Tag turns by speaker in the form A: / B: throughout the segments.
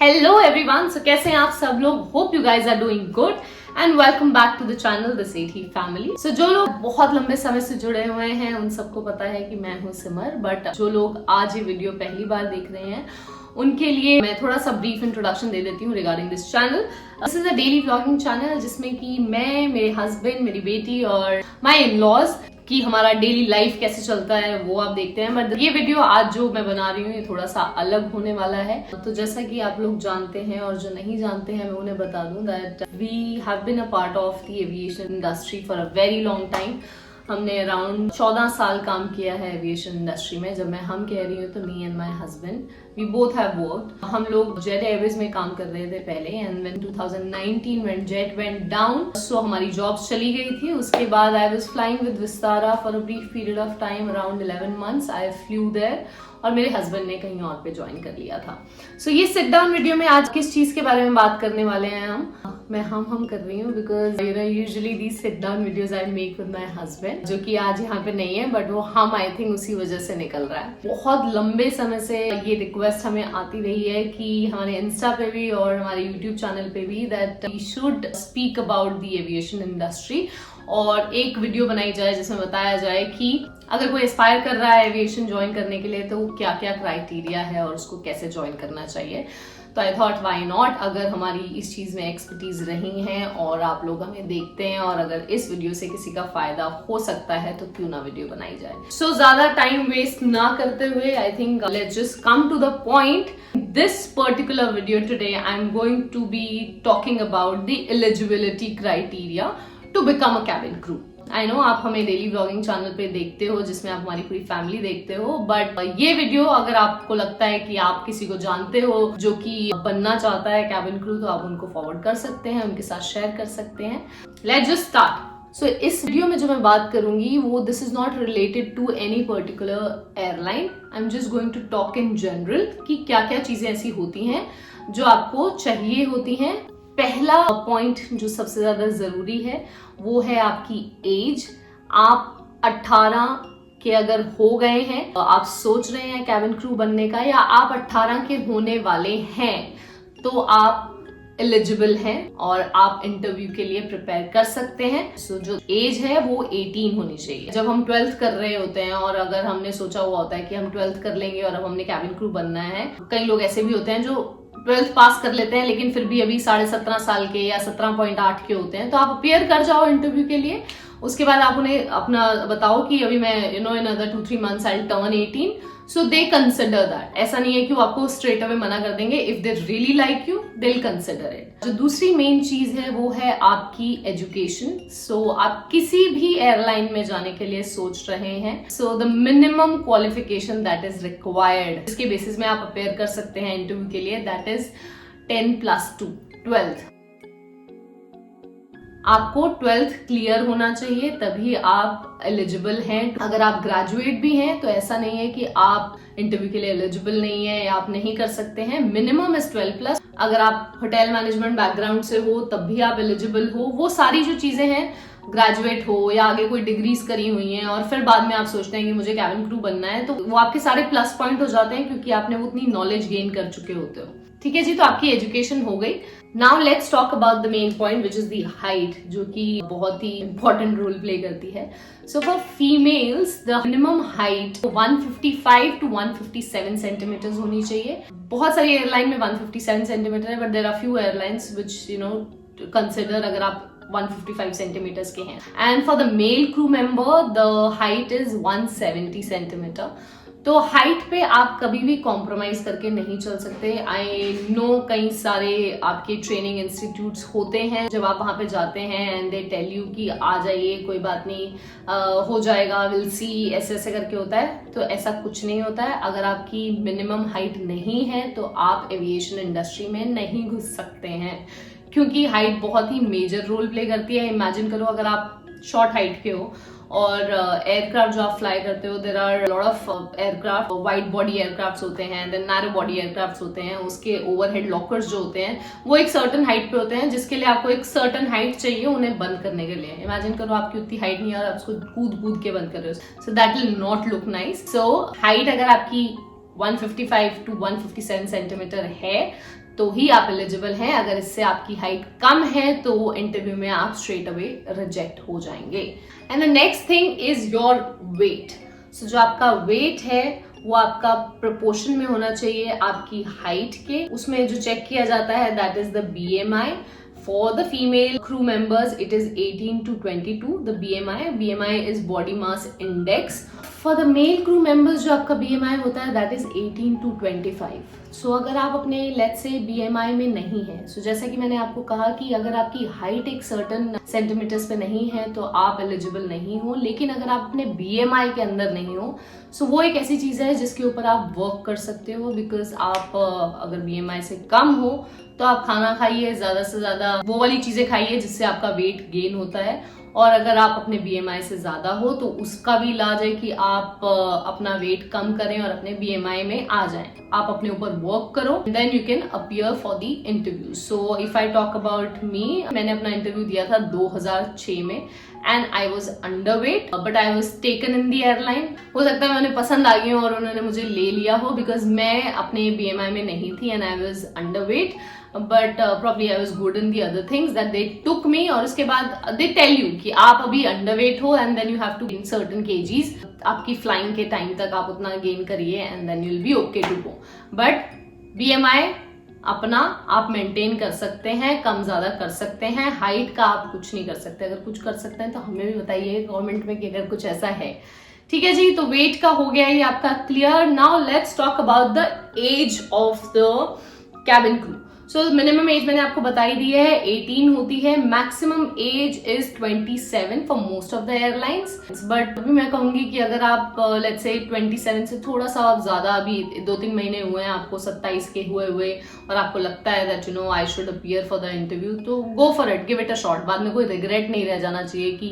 A: Hello everyone, सो कैसे हैं आप सब लोग? Hope you guys are doing good and welcome back to the channel the Sethi family. सो जो लोग बहुत लंबे समय से जुड़े हुए हैं उन सबको पता है कि मैं हूं सिमर, बट जो लोग आज ये वीडियो पहली बार देख रहे हैं उनके लिए मैं थोड़ा सा ब्रीफ इंट्रोडक्शन दे देती हूँ regarding this channel. This is a daily vlogging channel जिसमें कि मैं, मेरे हस्बैंड, मेरी बेटी और माय इन-लॉज कि हमारा डेली लाइफ कैसे चलता है वो आप देखते हैं। बट ये वीडियो आज जो मैं बना रही हूँ ये थोड़ा सा अलग होने वाला है। तो जैसा कि आप लोग जानते हैं और जो नहीं जानते हैं मैं उन्हें बता दूं that we have been a part of the aviation industry for a very long time. हमने अराउंड 14 साल काम किया है एविएशन इंडस्ट्री में। जब मैं हम कह रही हूँ तो me and my husband we both have worked. हम लोग जेट एयरवेज में काम कर रहे थे पहले, and when 2019 when Jet went down so हमारी जॉब्स चली गई थी। उसके बाद I was flying with Vistara for a brief period of time around 11 months. I flew there और मेरे हस्बैंड ने कहीं और पे ज्वाइन कर लिया था। सो ये सिट डाउन वीडियो में आज किस चीज के बारे में बात करने वाले हैं मैं हम कर रही हूँ because usually these sit down videos I make with my husband, जो कि आज यहाँ पे नहीं है, बट वो हम आई थिंक उसी वजह से निकल रहा है। बहुत लंबे समय से ये रिक्वेस्ट हमें आती रही है कि हमारे इंस्टा पे भी और हमारे यूट्यूब चैनल पे भी that we should speak about the aviation industry और एक वीडियो बनाई जाए जिसमें बताया जाए कि अगर कोई एस्पायर कर रहा है एविएशन ज्वाइन करने के लिए तो वो क्या क्या क्राइटेरिया है और उसको कैसे ज्वाइन करना चाहिए। तो आई थॉट वाई नॉट, अगर हमारी इस चीज में एक्सपर्टीज रही है और आप लोग हमें देखते हैं और अगर इस वीडियो से किसी का फायदा हो सकता है तो क्यों ना वीडियो बनाई जाए। सो ज्यादा टाइम वेस्ट ना करते हुए I think let's just come to the point. This particular video today I am going to be talking about the eligibility criteria to become a cabin crew. I know आप हमें daily vlogging channel पे देखते हो जिसमें आप हमारी पूरी family देखते हो, बट ये वीडियो अगर आपको लगता है कि आप किसी को जानते हो जो कि बनना चाहता है कैबिन क्रू तो आप उनको फॉरवर्ड कर सकते हैं, उनके साथ शेयर कर सकते हैं। Let's just start. सो इस वीडियो में जो मैं बात करूंगी वो this is not related to any particular airline. I am just going to talk in general कि क्या क्या चीजें ऐसी होती हैं जो आपको चाहिए होती हैं। पहला पॉइंट जो सबसे ज्यादा जरूरी है वो है आपकी एज। आप 18 के अगर हो गए हैं, आप सोच रहे हैं कैबिन क्रू बनने का, या आप 18 के होने वाले हैं तो आप एलिजिबल हैं और आप इंटरव्यू के लिए प्रिपेयर कर सकते हैं। सो जो एज है वो 18 होनी चाहिए। जब हम 12th कर रहे होते हैं और अगर हमने सोचा हुआ होता है कि हम 12th कर लेंगे और अब हमने कैबिन क्रू बनना है, कई लोग ऐसे भी होते हैं जो 12th पास कर लेते हैं लेकिन फिर भी अभी 17.5 साल के या 17.8 के होते हैं, तो आप अपियर कर जाओ इंटरव्यू के लिए। उसके बाद आप उन्हें अपना बताओ कि अभी मैं in another 2-3 months I turn 18, so they consider that. ऐसा नहीं है कि वो आपको स्ट्रेट अवे मना कर देंगे। If they really like you they will consider it. जो दूसरी मेन चीज है वो है आपकी एजुकेशन। सो आप किसी भी एयरलाइन में जाने के लिए सोच रहे हैं, so the minimum qualification that is required जिसके बेसिस में आप अपेयर कर सकते हैं इंटरव्यू के लिए, दैट इज 10+2 12th। आपको 12th क्लियर होना चाहिए तभी आप एलिजिबल हैं। अगर आप ग्रेजुएट भी हैं तो ऐसा नहीं है कि आप इंटरव्यू के लिए एलिजिबल नहीं है या आप नहीं कर सकते हैं। Minimum is 12+। अगर आप होटल मैनेजमेंट बैकग्राउंड से हो तब भी आप एलिजिबल हो। वो सारी जो चीजें हैं, ग्रेजुएट हो या आगे कोई डिग्रीज करी हुई हैं और फिर बाद में आप सोचते हैं कि मुझे कैबिन क्रू बनना है, तो वो आपके सारे प्लस पॉइंट हो जाते हैं क्योंकि आपने वो उतनी नॉलेज गेन कर चुके होते हो। ठीक है जी, तो आपकी एजुकेशन हो गई। Now let's talk about the main point which is the height, जो कि बहुत ही इंपॉर्टेंट रोल प्ले करती है। So for females the minimum height 155 to 157 centimetres होनी चाहिए। बहुत सारी एयरलाइन में 157 सेंटीमीटर है, but there are few airlines which consider अगर आप 155 सेंटीमीटर्स के हैं। And for the male crew member the height is 170 centimetre. तो हाइट पे आप कभी भी कॉम्प्रोमाइज करके नहीं चल सकते। आई नो कई सारे आपके ट्रेनिंग इंस्टीट्यूट्स होते हैं, जब आप वहां पे जाते हैं एंड दे टेल यू कि आ जाइए, कोई बात नहीं, हो जाएगा, विल सी, ऐसे ऐसे करके होता है। तो ऐसा कुछ नहीं होता है। अगर आपकी मिनिमम हाइट नहीं है तो आप एविएशन इंडस्ट्री में नहीं घुस सकते हैं, क्योंकि हाइट बहुत ही मेजर रोल प्ले करती है। इमेजिन करो अगर आप शॉर्ट हाइट के हो और एयरक्राफ्ट जो आप फ्लाई करते हो, there are lot of aircraft, wide body aircraft होते हैं, देन नैरो बॉडी एयरक्राफ्ट होते हैं। उसके ओवरहेड लॉकर्स जो होते हैं वो एक सर्टन हाइट पे होते हैं, जिसके लिए आपको एक सर्टन हाइट चाहिए उन्हें बंद करने के लिए। इमेजिन करो आपकी उतनी हाइट नहीं है और आप उसको कूद कूद के बंद कर रहे हो, so that will not look nice. So height अगर आपकी 155 to 157 सेंटीमीटर है तो ही आप एलिजिबल हैं। अगर इससे आपकी हाइट कम है तो वो इंटरव्यू में आप स्ट्रेट अवे रिजेक्ट हो जाएंगे। And the next thing is your weight. So जो आपका वेट है वो आपका प्रोपोर्शन में होना चाहिए आपकी हाइट के। उसमें जो चेक किया जाता है that is the BMI। For the female crew members, it is 18 to 22. The BMI is body mass index. For the male crew members जो आपका BMI होता है that is 18 to 25. So अगर आप अपने let's say BMI में नहीं है, so जैसा कि मैंने आपको कहा कि अगर आपकी हाइट एक सर्टन सेंटीमीटर्स पे नहीं है तो आप एलिजिबल नहीं हो। लेकिन अगर आप अपने BMI के अंदर नहीं हो, सो वो एक ऐसी चीज है जिसके ऊपर आप वर्क कर सकते हो। बिकॉज आप अगर BMI से कम हो तो आप खाना खाइए, ज्यादा से ज्यादा वो वाली चीजें खाइए जिससे आपका वेट गेन होता है। और अगर आप अपने BMI से ज्यादा हो तो उसका भी इलाज है कि आप अपना वेट कम करें और अपने BMI में आ जाएं। आप अपने ऊपर वर्क करो, then you can appear for the interview. So if I talk about me, मैंने अपना इंटरव्यू दिया था 2006 में and I was underweight but I was taken in the airline. हो सकता है मैंने पसंद आ गई हूँ और उन्होंने मुझे ले लिया हो बिकॉज मैं अपने BMI में नहीं थी and I was underweight but probably I was good in the other things that they took me. और उसके बाद दे टेल यू कि आप अभी अंडरवेट हो and then you have to gain certain KGs. आपकी फ्लाइंग के टाइम तक आप उतना गेन करिए and then you will be okay to go. But BMI अपना आप मेंटेन कर सकते हैं, कम ज्यादा कर सकते हैं। हाइट का आप कुछ नहीं कर सकते। अगर कुछ कर सकते हैं तो हमें भी बताइए गवर्नमेंट में कि अगर कुछ ऐसा है। ठीक है जी, तो वेट का हो गया ये आपका clear. Now let's talk about the age of the cabin crew. So minimum age मैंने आपको बताई दी है 18 होती है, maximum age is 27 for most of the airlines. But अभी मैं कहूंगी कि अगर आप लेट्स से 27 से थोड़ा सा आप ज्यादा, अभी 2-3 महीने हुए हैं आपको 27 के हुए और आपको लगता है that you know I should appear for the interview, तो go for it, give it a shot. बाद में कोई रिग्रेट नहीं रह जाना चाहिए कि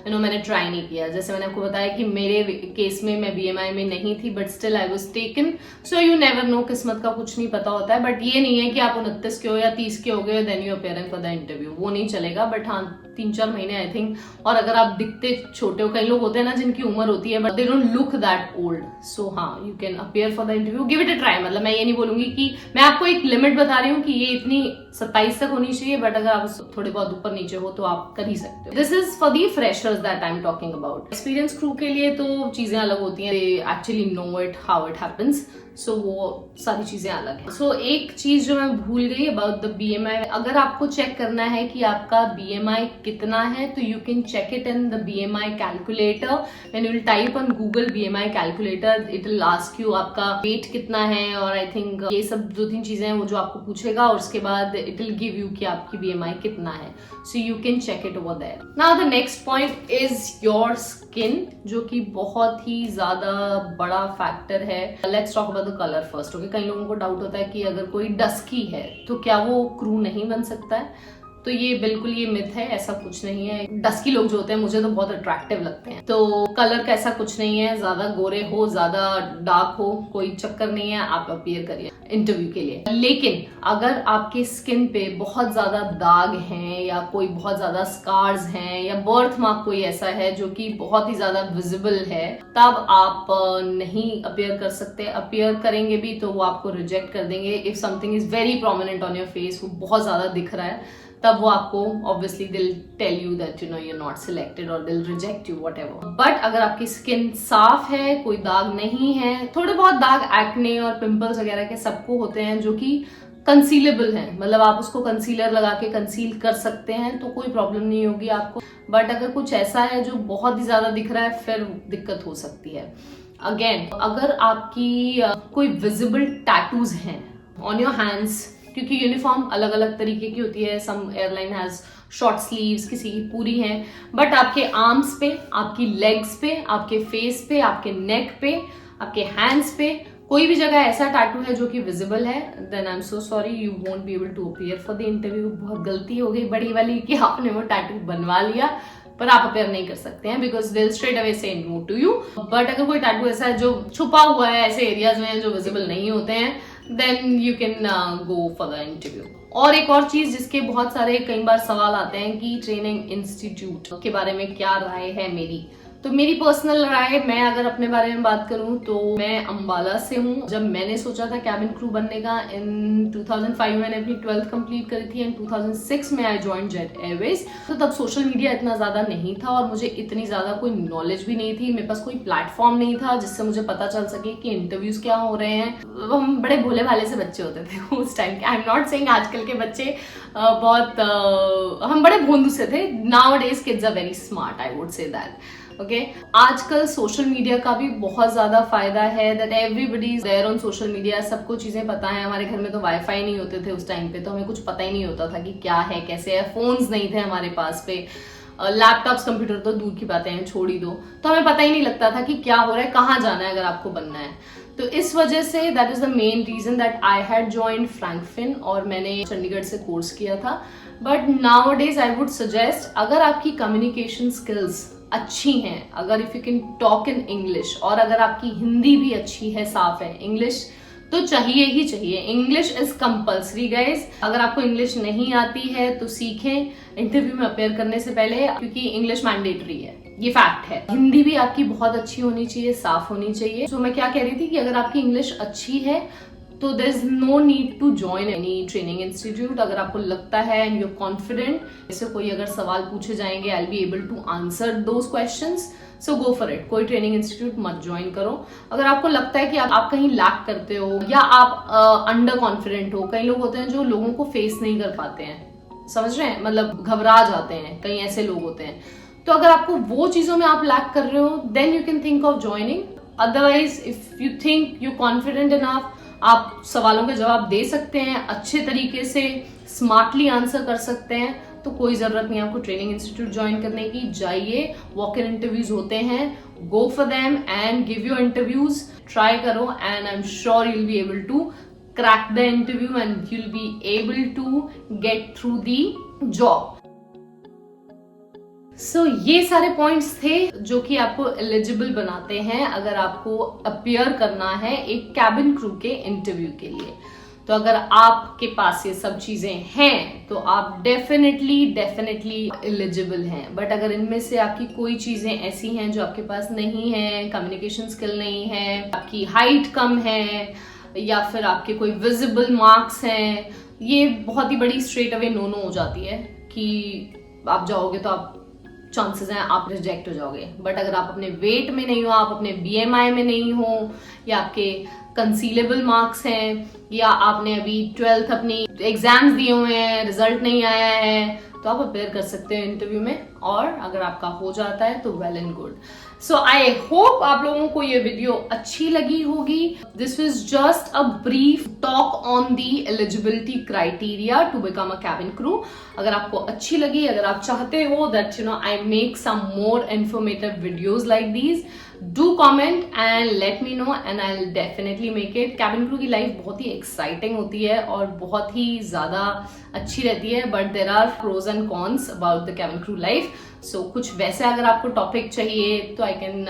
A: यू नो मैंने ट्राई नहीं किया। जैसे मैंने आपको बताया कि मेरे केस में मैं BMI में नहीं थी but still I was taken. So you never know, किस्मत का कुछ नहीं पता होता है। बट ये नहीं है कि आप 29 के हो या 30 के हो गए then you appearing for the interview, वो नहीं चलेगा। बट हाँ 3-4 महीने आई थिंक। और अगर आप दिखते छोटे हो, कई लोग होते हैं ना जिनकी उम्र होती है but they don't look that old, so हाँ you can appear for the interview, give it a try. मतलब मैं ये नहीं बोलूंगी कि मैं आपको एक लिमिट बता रही हूँ कि ये इतनी 27 तक होनी चाहिए, बट अगर आप थोड़े बहुत ऊपर नीचे हो तो आप कर ही सकते हो। This is for the freshers that I am talking about. Experience crew के लिए तो चीजें अलग होती हैं, they actually know it how it happens, so वो सारी चीजें अलग हैं। सो एक चीज जो मैं भूल गई अबाउट द BMI, अगर आपको चेक करना है कि आपका BMI कितना है तो you can check it in the BMI calculator. When you will type on Google BMI calculator, it will ask you आपका वेट कितना है और आई थिंक ये सब 2-3 चीजें हैं वो जो आपको पूछेगा और उसके बाद इट विल गिव यू कि आपकी BMI कितना है। So you can check it over there. Now the next point is your skin, जो कि बहुत ही ज्यादा बड़ा फैक्टर है। Let's talk about the colour first. Okay, कई लोगों को डाउट होता है कि अगर कोई डस्की है तो क्या वो क्रू नहीं बन सकता है, तो ये बिल्कुल ये मिथ है, ऐसा कुछ नहीं है। डस्की लोग जो होते हैं मुझे तो बहुत अट्रैक्टिव लगते हैं, तो कलर का ऐसा कुछ नहीं है। ज्यादा गोरे हो, ज्यादा डार्क हो, कोई चक्कर नहीं है, आप अपीयर करिए इंटरव्यू के लिए। लेकिन अगर आपके स्किन पे बहुत ज्यादा दाग हैं या कोई बहुत ज्यादा स्कार्स हैं या बर्थ मार्क कोई ऐसा है जो कि बहुत ही ज्यादा विजिबल है, तब आप नहीं अपीयर कर सकते। अपीयर करेंगे भी तो वो आपको रिजेक्ट कर देंगे। If something is very prominent on your face, वो बहुत ज्यादा दिख रहा है, तब वो आपको obviously will tell you that you know you are not selected और will reject you whatever. But अगर आपकी स्किन साफ है, कोई दाग नहीं है, थोड़े बहुत दाग एक्ने और पिंपल्स वगैरह के सबको होते हैं जो कि कंसीलेबल है, मतलब आप उसको कंसीलर लगा के कंसील कर सकते हैं तो कोई प्रॉब्लम नहीं होगी आपको। बट अगर कुछ ऐसा है जो बहुत ही ज्यादा दिख रहा है फिर दिक्कत हो सकती है। अगेन, अगर आपकी कोई विजिबल टैटूज हैं ऑन योर हैंड्स, क्योंकि यूनिफॉर्म अलग अलग तरीके की होती है, सम एयरलाइन हैज शॉर्ट स्लीव्स, किसी की पूरी है, बट आपके आर्म्स पे, आपकी लेग्स पे, आपके फेस पे, आपके नेक पे, आपके हैंड्स पे कोई भी जगह ऐसा टैटू है जो कि विजिबल है, then I am so sorry, you won't be able to appear for the interview. बहुत गलती हो गई बड़ी वाली कि आपने वो टैटू बनवा लिया, पर आप अपेयर नहीं कर सकते हैं because they will straight away से नो टू यू। बट अगर कोई टैटू ऐसा है जो छुपा हुआ है, ऐसे एरियाज में है जो विजिबल नहीं होते हैं, then you can go for the interview. और एक और चीज जिसके बहुत सारे कई बार सवाल आते हैं कि ट्रेनिंग इंस्टीट्यूट के बारे में क्या राय है मेरी, तो मेरी पर्सनल राय, मैं अगर अपने बारे में बात करूं तो मैं अंबाला से हूं। जब मैंने सोचा था कैबिन क्रू बनने का इन 2005 मैंने अपनी 12th कंप्लीट करी थी एंड 2006 में आई जॉइन जेट एयरवेज। तो तब सोशल मीडिया इतना ज्यादा नहीं था और मुझे इतनी ज्यादा कोई नॉलेज भी नहीं थी, मेरे पास कोई प्लेटफॉर्म नहीं था जिससे मुझे पता चल सके कि इंटरव्यूज क्या हो रहे हैं। हम बड़े भोले भाले से बच्चे होते थे उस टाइम के। आई एम नॉट सेइंग आजकल के बच्चे हम बड़े भोंदू से थे। Nowadays kids are very smart, I would say that. Okay, आजकल सोशल मीडिया का भी बहुत ज्यादा फायदा है, that everybody is there on social media. सबको चीजें पता है। हमारे घर में तो वाईफाई नहीं होते थे उस टाइम पे, तो हमें कुछ पता ही नहीं होता था कि क्या है कैसे है। फोन्स नहीं थे हमारे पास पे, लैपटॉप्स कंप्यूटर तो दूर की बातें हैं, छोड़ ही दो। तो हमें पता ही नहीं लगता था कि क्या हो रहा है, कहाँ जाना है अगर आपको बनना है। तो इस वजह से that is the main reason that I had joined Frankfinn और मैंने चंडीगढ़ से कोर्स किया था। But nowadays I would suggest, अगर आपकी कम्युनिकेशन स्किल्स अच्छी हैं, अगर if you can talk in English और अगर आपकी हिंदी भी अच्छी है, साफ है, इंग्लिश तो चाहिए ही चाहिए। English is compulsory guys. अगर आपको इंग्लिश नहीं आती है तो सीखें इंटरव्यू में अपेयर करने से पहले, क्योंकि इंग्लिश मैंडेटरी है, ये फैक्ट है। हिंदी भी आपकी बहुत अच्छी होनी चाहिए, साफ होनी चाहिए। तो मैं क्या कह रही थी कि अगर आपकी इंग्लिश अच्छी है तो there is no need to join any training institute. अगर आपको लगता है एंड यू आर कॉन्फिडेंट, जैसे कोई अगर सवाल पूछे जाएंगे I will be able to answer those questions, so go for it. कोई ट्रेनिंग इंस्टीट्यूट मत ज्वाइन करो। अगर आपको लगता है कि आप कहीं लैक करते हो या आप अंडर कॉन्फिडेंट हो, कई लोग होते हैं जो लोगों को फेस नहीं कर पाते हैं, समझ रहे हैं, मतलब घबरा जाते हैं, कई ऐसे लोग होते हैं। तो अगर आपको वो चीजों में आप लैक कर रहे हो, then you can think of joining. Otherwise if you think you confident enough, आप सवालों के जवाब दे सकते हैं, अच्छे तरीके से स्मार्टली आंसर कर सकते हैं, तो कोई जरूरत नहीं आपको ट्रेनिंग इंस्टीट्यूट ज्वाइन करने की। जाइए, वॉक इन इंटरव्यूज होते हैं, go for them and give your interviews, try करो and I am sure you will be able to crack the interview and you will be able to get through the job. So ये सारे points थे जो कि आपको eligible बनाते हैं अगर आपको अपीयर करना है एक कैबिन क्रू के इंटरव्यू के लिए। तो अगर आपके पास ये सब चीजें हैं तो आप डेफिनेटली एलिजिबल हैं। बट अगर इनमें से आपकी कोई चीजें ऐसी हैं जो आपके पास नहीं है, कम्युनिकेशन स्किल नहीं है, आपकी हाइट कम है या फिर आपके कोई विजिबल मार्क्स हैं, ये बहुत ही बड़ी स्ट्रेट अवे नो हो जाती है कि आप जाओगे तो आप चांसेस हैं आप रिजेक्ट हो जाओगे। बट अगर आप अपने वेट में नहीं हो, आप अपने BMI में नहीं हो, या आपके कंसीलेबल मार्क्स हैं, या आपने अभी 12th अपनी एग्जाम्स दिए हुए हैं, रिजल्ट नहीं आया है, तो आप अपेयर कर सकते हैं इंटरव्यू में। और अगर आपका हो जाता है तो well and good. So I hope आप लोगों को ये वीडियो अच्छी लगी होगी। This was just a brief talk on the eligibility criteria to become a cabin crew. अगर आपको अच्छी लगी, अगर आप चाहते हो that I make some more informative videos like these, do comment and let me know and I'll definitely make it। Cabin crew की life बहुत ही एक्साइटिंग होती है और बहुत ही ज्यादा अच्छी रहती है, but there are pros and cons about the cabin crew life. So कुछ वैसे अगर आपको टॉपिक चाहिए तो आई कैन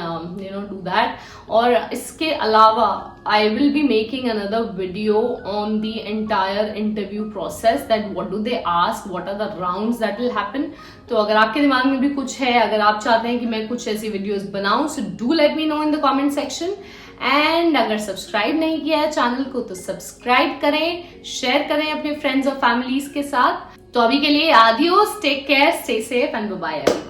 A: डू दैट। और इसके अलावा I will be making another video on the entire interview process, that what do they ask, what are the rounds that will happen. तो अगर आपके दिमाग में भी कुछ है, अगर आप चाहते हैं कि मैं कुछ ऐसी वीडियोस बनाऊं, so do let me know in the comment section. And अगर सब्सक्राइब नहीं किया है चैनल को तो सब्सक्राइब करें, शेयर करें अपने फ्रेंड्स और फैमिलीज के साथ। तो अभी के लिए adios, take care, stay safe and bye bye everyone.